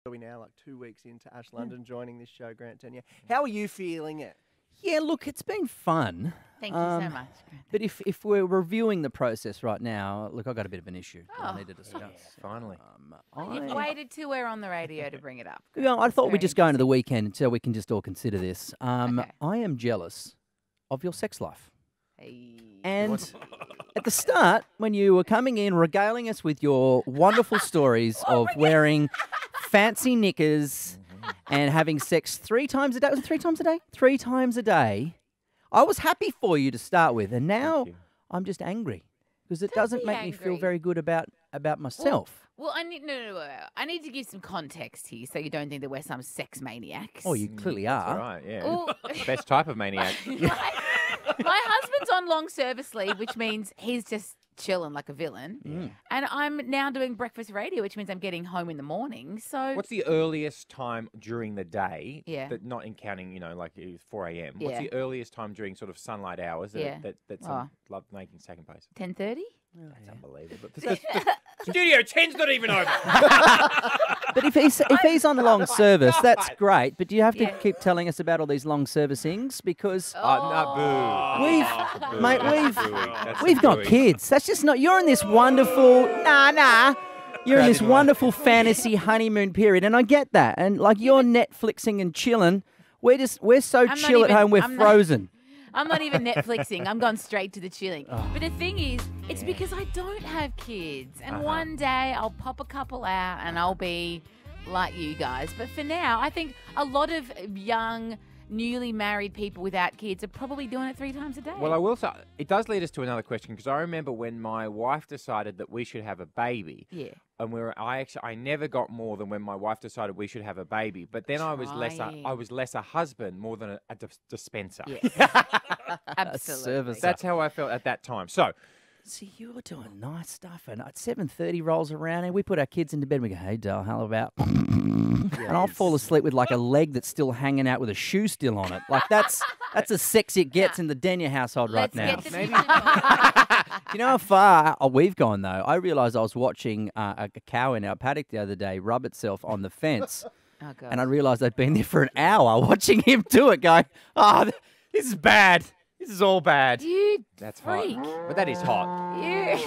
Are we now like 2 weeks into Ash London joining this show, Grant Tenya? How are you feeling it? Yeah, look, it's been fun. Thank you so much. But if we're reviewing the process right now, look, I've got a bit of an issue that I need to discuss. Finally. You've waited till we're on the radio to bring it up. Yeah, I thought Very we'd just go into the weekend so we can just all consider this. Okay. I am jealous of your sex life. Hey. And at the start, when you were coming in, regaling us with your wonderful stories of wearing fancy knickers and having sex 3 times a day. Was it 3 times a day? 3 times a day. I was happy for you to start with, and now I'm just angry because it doesn't make me feel very good about myself. Well, I need I need to give some context here, so you don't think that we're some sex maniacs. Oh, you clearly are. Right, yeah. Well, Best type of maniac. my husband's on long service leave, which means he's just chilling like a villain. And I'm now doing breakfast radio, which means I'm getting home in the morning. So What's the earliest time during the day? Yeah. That not in counting, like it was 4 a.m. Yeah. What's the earliest time during sort of sunlight hours that some love making second place? 10:30? That's unbelievable. The studio 10's not even over. But if he's on long service, that's great. But do you have to keep telling us about all these long servicings? Because we've got kids. That's just not. You're in this wonderful You're in this wonderful fantasy honeymoon period, and I get that. And like you're Netflixing and chilling. We're so chill at home. We're frozen. I'm not even Netflixing. I'm going straight to the chilling. But the thing is, it's because I don't have kids. And one day I'll pop a couple out and I'll be like you guys. But for now, I think a lot of young, newly married people without kids are probably doing it 3 times a day. Well, I will say, it does lead us to another question, because I remember when my wife decided that we should have a baby. Yeah. And I never got more than when my wife decided we should have a baby. But then I was less a husband more than a dispenser. Yes. Absolutely. That's how I felt at that time. So, see, you were doing nice stuff, and at 7:30 rolls around, and we put our kids into bed, and we go, "Hey, doll, how about?" And I'll fall asleep with like a leg that's still hanging out with a shoe still on it. Like that's as sexy it gets in the Denya household right now. Maybe. You know how far we've gone, though? I realised I was watching a cow in our paddock the other day rub itself on the fence. Oh, God. And I realised I'd been there for an hour watching him do it, going, this is bad. This is all bad. You that's freak. hot. But that is hot. You.